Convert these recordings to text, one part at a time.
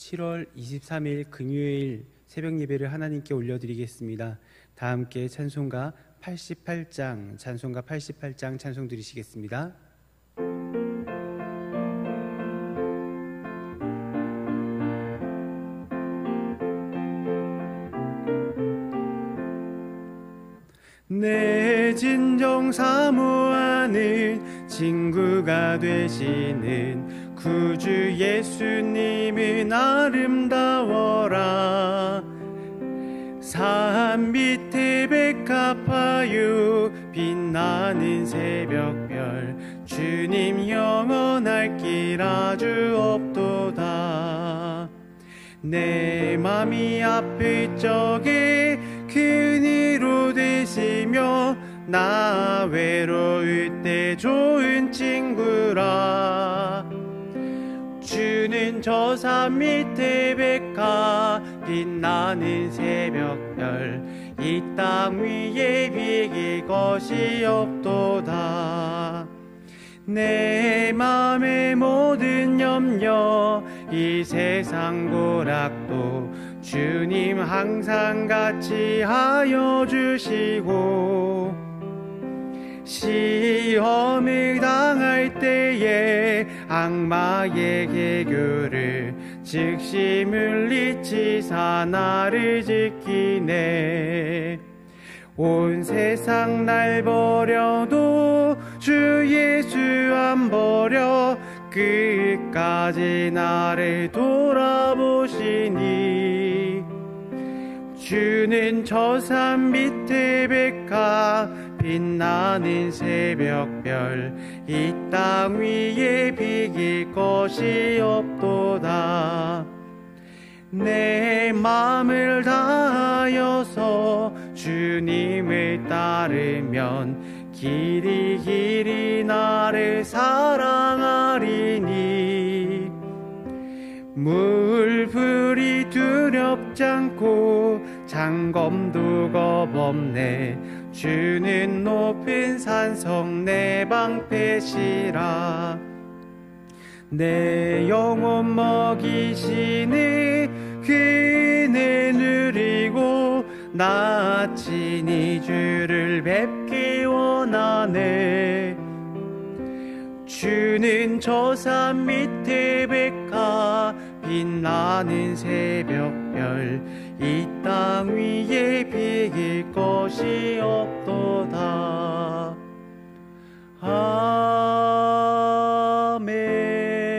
7월 23일 금요일 새벽 예배를 하나님께 올려드리겠습니다. 다 함께 찬송가 88장 찬송 드리시겠습니다. 내 진정 사모하는 친구가 되시는 구주 예수님은 아름다워라. 산 밑에 백합화요 빛나는 새벽별 주님 영원할 길 아주 없도다. 내 맘이 아플 적에 그니로 되시며 나 외로울 때 좋은 친구라. 주는 저 산 밑에 백합 빛나는 새벽별 이 땅 위에 비길 것이 없도다. 내 맘의 모든 염려 이 세상 고락도 주님 항상 같이 하여 주시고, 시험을 당할 때에 악마의 개교를 즉시 물리치사 나를 지키네. 온 세상 날 버려도 주 예수 안 버려 끝까지 나를 돌아보시니. 주는 저 산 밑에 백합 빛나는 새벽별 이 땅 위에 비길 것이 없도다. 내 마음을 다하여서 주님을 따르면 길이 나를 사랑하리니. 물불이 두렵지 않고 장검도 겁없네. 주는 높은 산성 내 방패시라. 내 영혼 먹이시니 그네 누리고 나 친히 주를 뵙기 원하네. 주는 저 산 밑에 백합 빛나는 새벽별 이 땅 위에 비길 것이 없도다.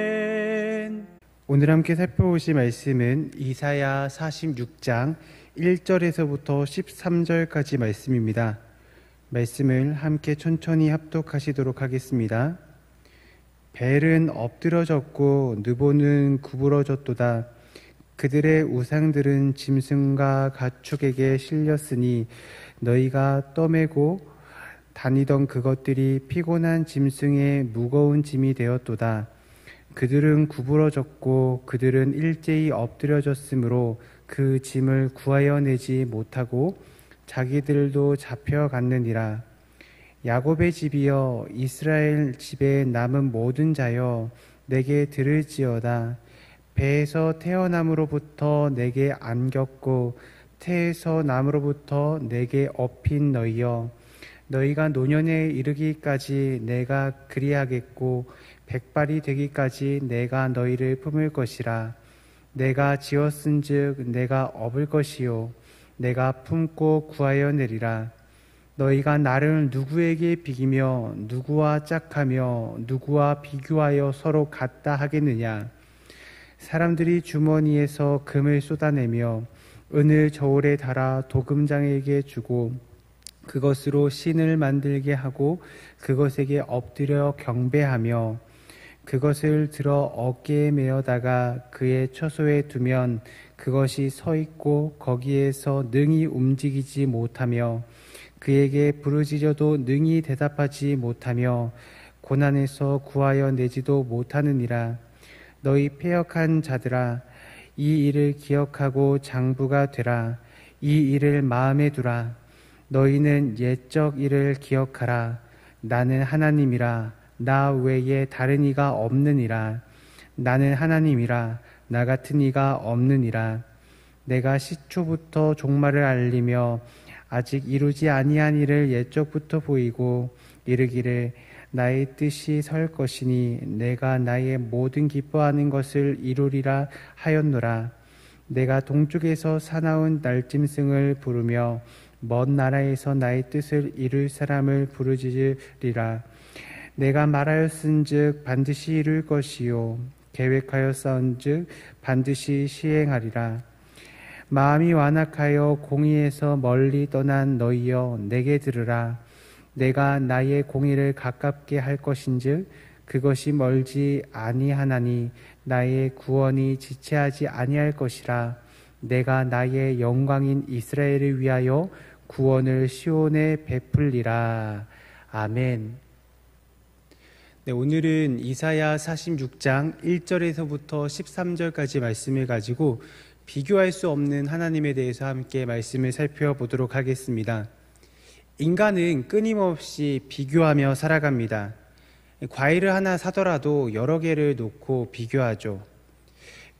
아멘. 오늘 함께 살펴보실 말씀은 이사야 46장 1절에서부터 13절까지 말씀입니다. 말씀을 함께 천천히 합독하시도록 하겠습니다. 벨은 엎드러졌고 느보는 구부러졌도다. 그들의 우상들은 짐승과 가축에게 실렸으니 너희가 떠매고 다니던 그것들이 피곤한 짐승의 무거운 짐이 되었도다. 그들은 구부러졌고 그들은 일제히 엎드려졌으므로 그 짐을 구하여 내지 못하고 자기들도 잡혀갔느니라. 야곱의 집이여, 이스라엘 집에 남은 모든 자여, 내게 들을지어다. 배에서 태어남으로부터 내게 안겼고 태에서 남으로부터 내게 업힌 너희여, 너희가 노년에 이르기까지 내가 그리하겠고 백발이 되기까지 내가 너희를 품을 것이라. 내가 지었은즉 내가 업을 것이요 내가 품고 구하여 내리라. 너희가 나를 누구에게 비기며 누구와 짝하며 누구와 비교하여 서로 같다 하겠느냐. 사람들이 주머니에서 금을 쏟아내며 은을 저울에 달아 도금장에게 주고 그것으로 신을 만들게 하고 그것에게 엎드려 경배하며 그것을 들어 어깨에 메어다가 그의 처소에 두면 그것이 서 있고 거기에서 능히 움직이지 못하며 그에게 부르짖어도 능히 대답하지 못하며 고난에서 구하여 내지도 못하느니라. 너희 패역한 자들아, 이 일을 기억하고 장부가 되라. 이 일을 마음에 두라. 너희는 옛적 일을 기억하라. 나는 하나님이라. 나 외에 다른 이가 없느니라. 나는 하나님이라. 나 같은 이가 없느니라. 내가 시초부터 종말을 알리며 아직 이루지 아니한 일을 옛적부터 보이고 이르기를 나의 뜻이 설 것이니 내가 나의 모든 기뻐하는 것을 이루리라 하였노라. 내가 동쪽에서 사나운 날짐승을 부르며 먼 나라에서 나의 뜻을 이룰 사람을 부르짖으리라. 내가 말하였은즉 반드시 이룰 것이요 계획하였사온즉 반드시 시행하리라. 마음이 완악하여 공의에서 멀리 떠난 너희여 내게 들으라. 내가 나의 공의를 가깝게 할 것인즉 그것이 멀지 아니하나니 나의 구원이 지체하지 아니할 것이라. 내가 나의 영광인 이스라엘을 위하여 구원을 시온에 베풀리라. 아멘. 네, 오늘은 이사야 46장 1절에서부터 13절까지 말씀을 가지고 비교할 수 없는 하나님에 대해서 함께 말씀을 살펴보도록 하겠습니다. 인간은 끊임없이 비교하며 살아갑니다. 과일을 하나 사더라도 여러 개를 놓고 비교하죠.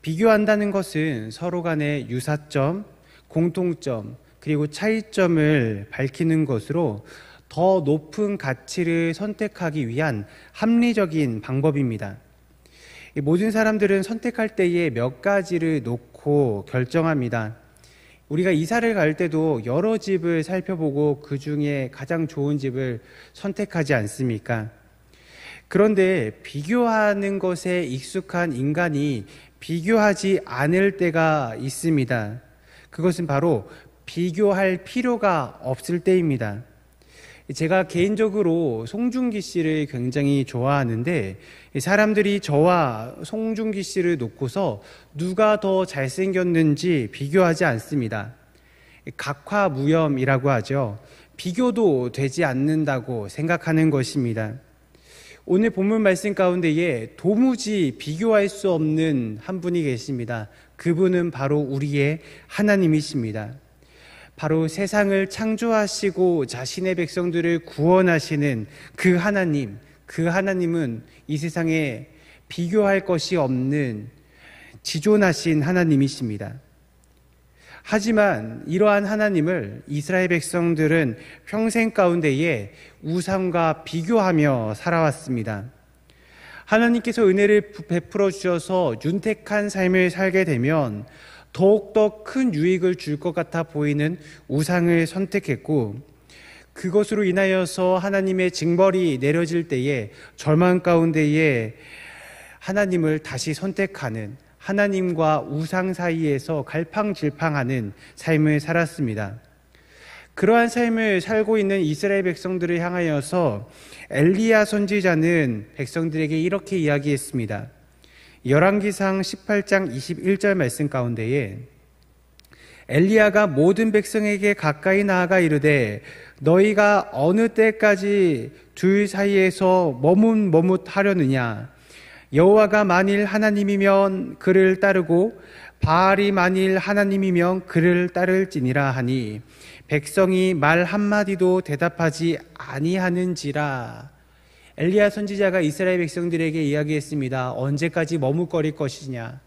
비교한다는 것은 서로 간의 유사점, 공통점, 그리고 차이점을 밝히는 것으로 더 높은 가치를 선택하기 위한 합리적인 방법입니다. 모든 사람들은 선택할 때에 몇 가지를 놓고 결정합니다. 우리가 이사를 갈 때도 여러 집을 살펴보고 그 중에 가장 좋은 집을 선택하지 않습니까? 그런데 비교하는 것에 익숙한 인간이 비교하지 않을 때가 있습니다. 그것은 바로 비교할 필요가 없을 때입니다. 제가 개인적으로 송중기 씨를 굉장히 좋아하는데 사람들이 저와 송중기 씨를 놓고서 누가 더 잘생겼는지 비교하지 않습니다. 각화무염이라고 하죠. 비교도 되지 않는다고 생각하는 것입니다. 오늘 본문 말씀 가운데에 도무지 비교할 수 없는 한 분이 계십니다. 그분은 바로 우리의 하나님이십니다. 바로 세상을 창조하시고 자신의 백성들을 구원하시는 그 하나님, 그 하나님은 이 세상에 비교할 것이 없는 지존하신 하나님이십니다. 하지만 이러한 하나님을 이스라엘 백성들은 평생 가운데에 우상과 비교하며 살아왔습니다. 하나님께서 은혜를 베풀어 주셔서 윤택한 삶을 살게 되면 더욱더 큰 유익을 줄 것 같아 보이는 우상을 선택했고 그것으로 인하여서 하나님의 징벌이 내려질 때에 절망 가운데에 하나님을 다시 선택하는 하나님과 우상 사이에서 갈팡질팡하는 삶을 살았습니다. 그러한 삶을 살고 있는 이스라엘 백성들을 향하여서 엘리야 선지자는 백성들에게 이렇게 이야기했습니다. 열왕기상 18장 21절 말씀 가운데에 엘리야가 모든 백성에게 가까이 나아가 이르되 너희가 어느 때까지 둘 사이에서 머뭇머뭇하려느냐 여호와가 만일 하나님이면 그를 따르고 바알이 만일 하나님이면 그를 따를지니라 하니 백성이 말 한마디도 대답하지 아니하는지라. 엘리야 선지자가 이스라엘 백성들에게 이야기했습니다. 언제까지 머뭇거릴 것이냐.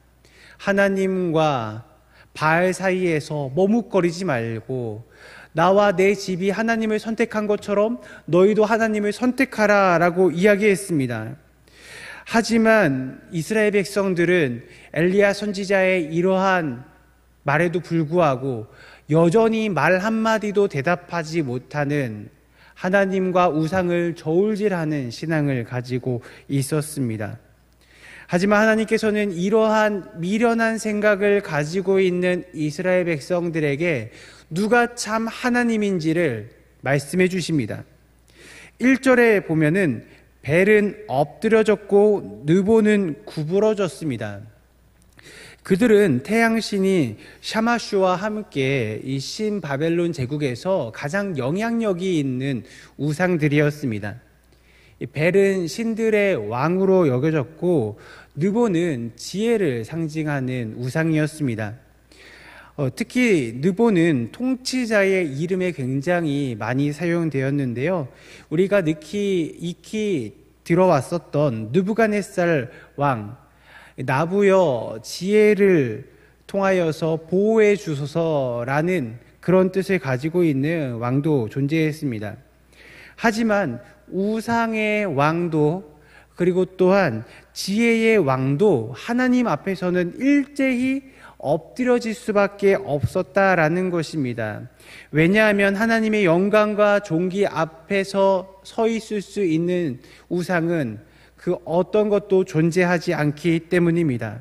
하나님과 바알 사이에서 머뭇거리지 말고 나와 내 집이 하나님을 선택한 것처럼 너희도 하나님을 선택하라 라고 이야기했습니다. 하지만 이스라엘 백성들은 엘리야 선지자의 이러한 말에도 불구하고 여전히 말 한마디도 대답하지 못하는 하나님과 우상을 저울질하는 신앙을 가지고 있었습니다. 하지만 하나님께서는 이러한 미련한 생각을 가지고 있는 이스라엘 백성들에게 누가 참 하나님인지를 말씀해 주십니다. 1절에 보면은 벨은 엎드려졌고 느보는 구부러졌습니다. 그들은 태양신이 샤마슈와 함께 이 신바벨론 제국에서 가장 영향력이 있는 우상들이었습니다. 벨은 신들의 왕으로 여겨졌고 느보는 지혜를 상징하는 우상이었습니다. 특히 느보는 통치자의 이름에 굉장히 많이 사용되었는데요. 우리가 익히 들어왔었던 느부갓네살 왕, 나부여 지혜를 통하여서 보호해 주소서라는 그런 뜻을 가지고 있는 왕도 존재했습니다. 하지만 우상의 왕도 그리고 또한 지혜의 왕도 하나님 앞에서는 일제히 엎드려질 수밖에 없었다라는 것입니다. 왜냐하면 하나님의 영광과 존귀 앞에서 서 있을 수 있는 우상은 그 어떤 것도 존재하지 않기 때문입니다.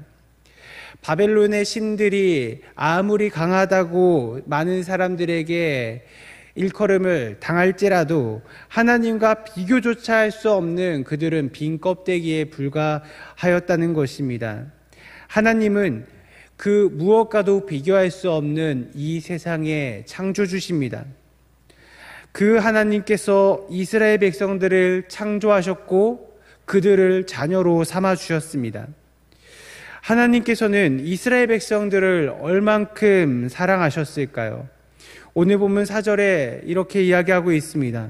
바벨론의 신들이 아무리 강하다고 많은 사람들에게 일컬음을 당할지라도 하나님과 비교조차 할 수 없는 그들은 빈 껍데기에 불과하였다는 것입니다. 하나님은 그 무엇과도 비교할 수 없는 이 세상의 창조주십니다. 그 하나님께서 이스라엘 백성들을 창조하셨고 그들을 자녀로 삼아주셨습니다. 하나님께서는 이스라엘 백성들을 얼만큼 사랑하셨을까요? 오늘 본문 4절에 이렇게 이야기하고 있습니다.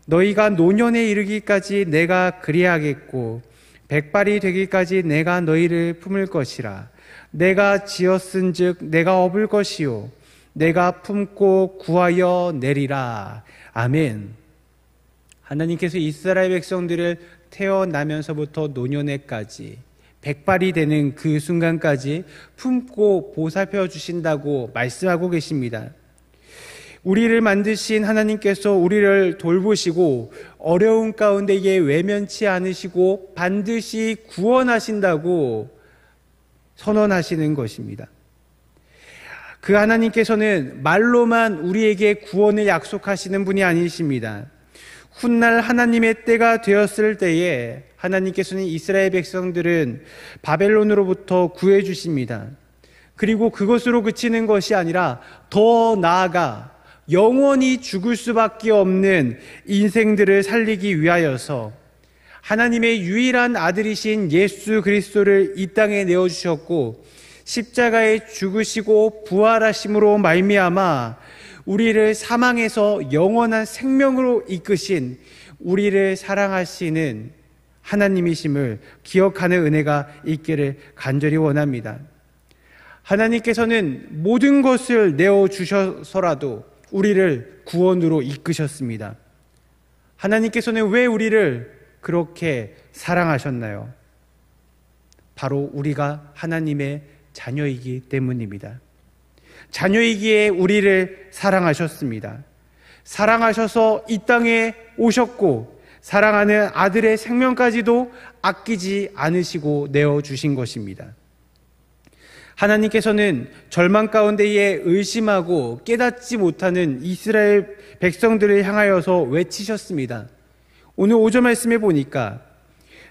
너희가 노년에 이르기까지 내가 그리하겠고 백발이 되기까지 내가 너희를 품을 것이라. 내가 지었은즉 내가 업을 것이요 내가 품고 구하여 내리라. 아멘. 하나님께서 이스라엘 백성들을 태어나면서부터 노년에까지 백발이 되는 그 순간까지 품고 보살펴 주신다고 말씀하고 계십니다. 우리를 만드신 하나님께서 우리를 돌보시고 어려운 가운데에 외면치 않으시고 반드시 구원하신다고 선언하시는 것입니다. 그 하나님께서는 말로만 우리에게 구원을 약속하시는 분이 아니십니다. 훗날 하나님의 때가 되었을 때에 하나님께서는 이스라엘 백성들은 바벨론으로부터 구해 주십니다. 그리고 그것으로 그치는 것이 아니라 더 나아가 영원히 죽을 수밖에 없는 인생들을 살리기 위하여서 하나님의 유일한 아들이신 예수 그리스도를 이 땅에 내어주셨고 십자가에 죽으시고 부활하심으로 말미암아 우리를 사망에서 영원한 생명으로 이끄신 우리를 사랑하시는 하나님이심을 기억하는 은혜가 있기를 간절히 원합니다. 하나님께서는 모든 것을 내어주셔서라도 우리를 구원으로 이끄셨습니다. 하나님께서는 왜 우리를 그렇게 사랑하셨나요? 바로 우리가 하나님의 자녀이기 때문입니다. 자녀이기에 우리를 사랑하셨습니다. 사랑하셔서 이 땅에 오셨고 사랑하는 아들의 생명까지도 아끼지 않으시고 내어주신 것입니다. 하나님께서는 절망 가운데에 의심하고 깨닫지 못하는 이스라엘 백성들을 향하여서 외치셨습니다. 오늘 5절 말씀에 보니까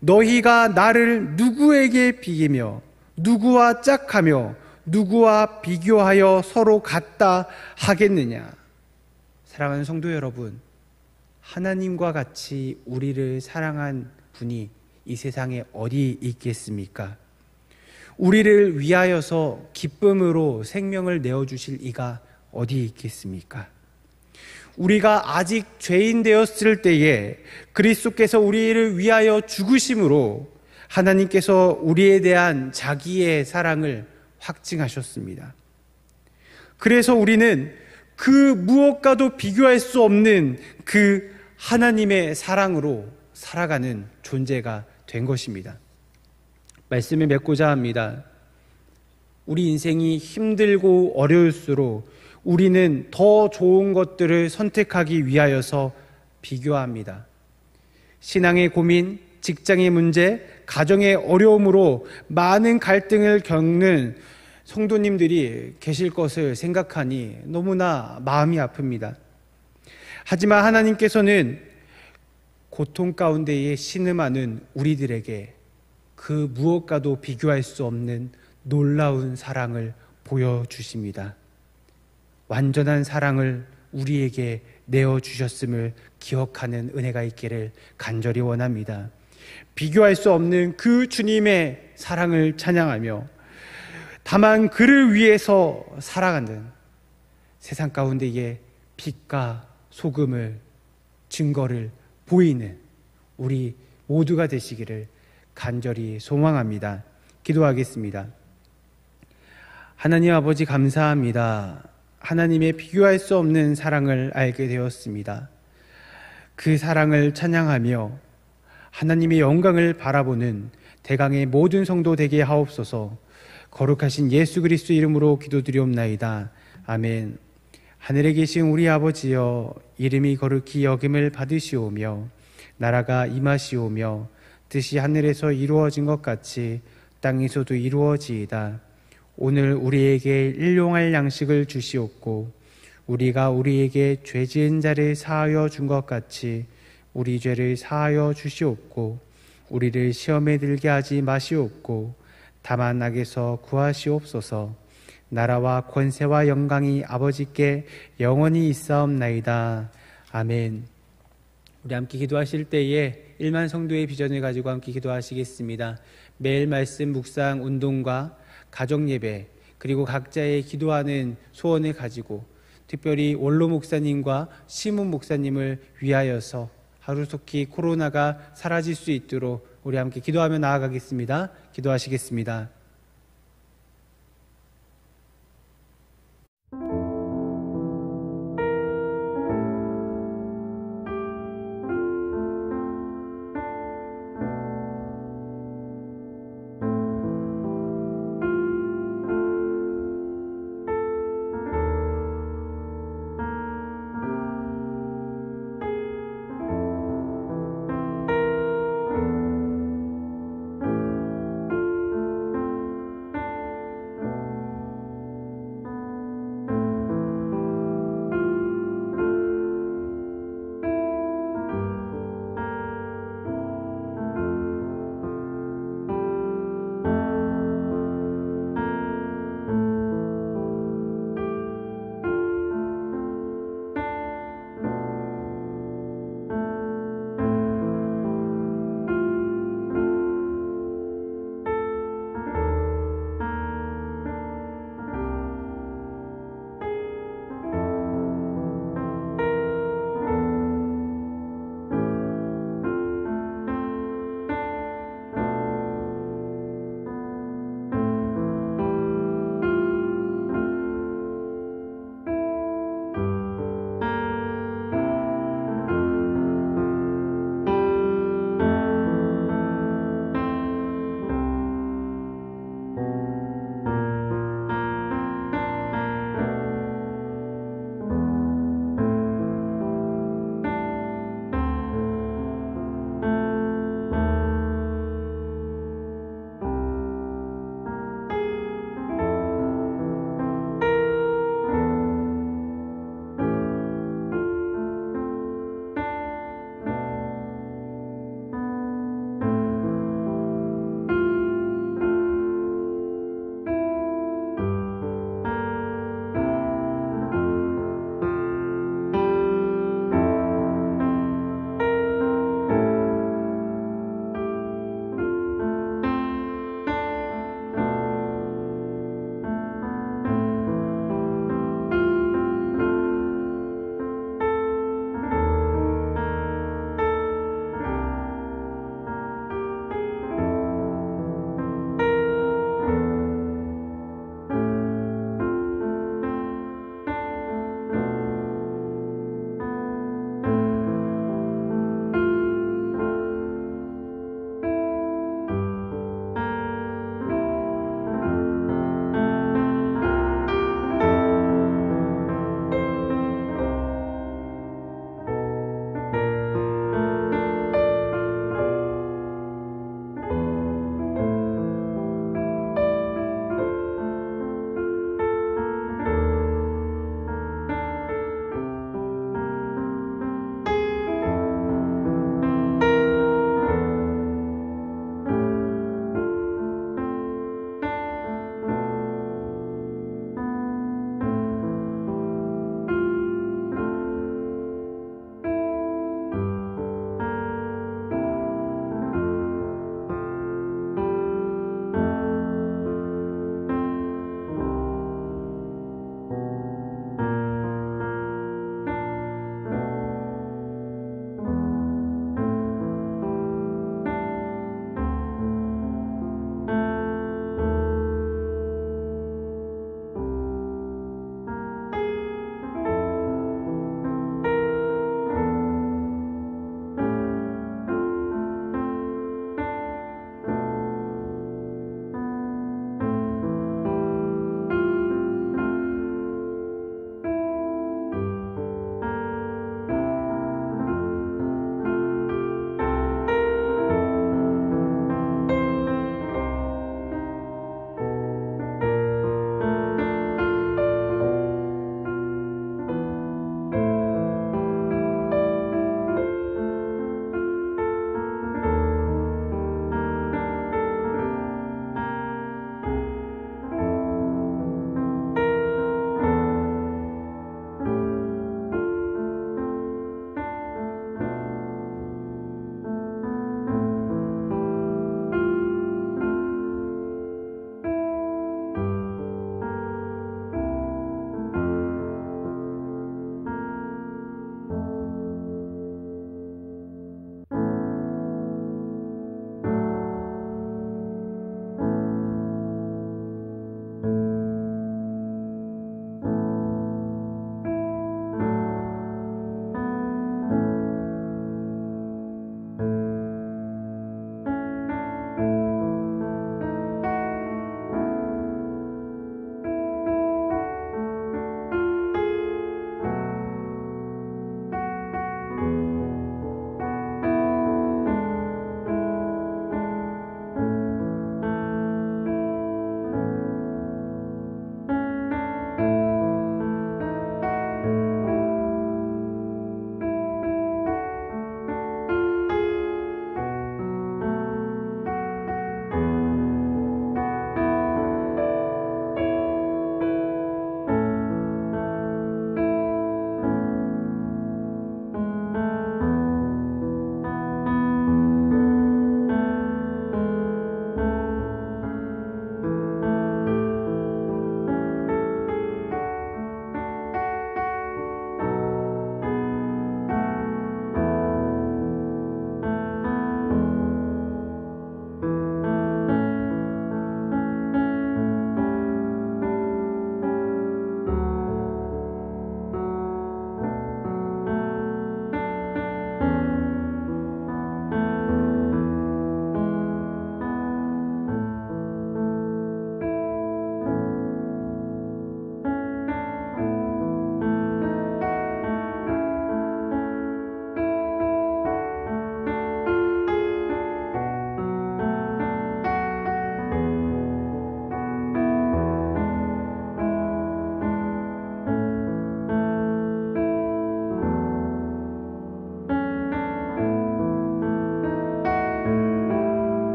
너희가 나를 누구에게 비기며 누구와 짝하며 누구와 비교하여 서로 같다 하겠느냐. 사랑하는 성도 여러분, 하나님과 같이 우리를 사랑한 분이 이 세상에 어디 있겠습니까? 우리를 위하여서 기쁨으로 생명을 내어주실 이가 어디 있겠습니까? 우리가 아직 죄인 되었을 때에 그리스도께서 우리를 위하여 죽으심으로 하나님께서 우리에 대한 자기의 사랑을 확증하셨습니다. 그래서 우리는 그 무엇과도 비교할 수 없는 그 하나님의 사랑으로 살아가는 존재가 된 것입니다. 말씀을 맺고자 합니다. 우리 인생이 힘들고 어려울수록 우리는 더 좋은 것들을 선택하기 위하여서 비교합니다. 신앙의 고민, 직장의 문제, 가정의 어려움으로 많은 갈등을 겪는 성도님들이 계실 것을 생각하니 너무나 마음이 아픕니다. 하지만 하나님께서는 고통 가운데에 신음하는 우리들에게 그 무엇과도 비교할 수 없는 놀라운 사랑을 보여주십니다. 완전한 사랑을 우리에게 내어주셨음을 기억하는 은혜가 있기를 간절히 원합니다. 비교할 수 없는 그 주님의 사랑을 찬양하며 다만 그를 위해서 살아가는 세상 가운데에 빛과 소금을 증거를 보이는 우리 모두가 되시기를 간절히 소망합니다. 기도하겠습니다. 하나님 아버지 감사합니다. 하나님의 비교할 수 없는 사랑을 알게 되었습니다. 그 사랑을 찬양하며 하나님의 영광을 바라보는 대강의 모든 성도 되게 하옵소서. 거룩하신 예수 그리스도 이름으로 기도드리옵나이다. 아멘. 하늘에 계신 우리 아버지여, 이름이 거룩히 여김을 받으시오며 나라가 임하시오며 뜻이 하늘에서 이루어진 것 같이 땅에서도 이루어지이다. 오늘 우리에게 일용할 양식을 주시옵고 우리가 우리에게 죄 지은 자를 사하여 준 것 같이 우리 죄를 사하여 주시옵고 우리를 시험에 들게 하지 마시옵고 다만 악에서 구하시옵소서. 나라와 권세와 영광이 아버지께 영원히 있사옵나이다. 아멘. 우리 함께 기도하실 때에 1만 성도의 비전을 가지고 함께 기도하시겠습니다. 매일 말씀 묵상 운동과 가정 예배 그리고 각자의 기도하는 소원을 가지고 특별히 원로 목사님과 시문 목사님을 위하여서 하루속히 코로나가 사라질 수 있도록 우리 함께 기도하며 나아가겠습니다. 기도하시겠습니다.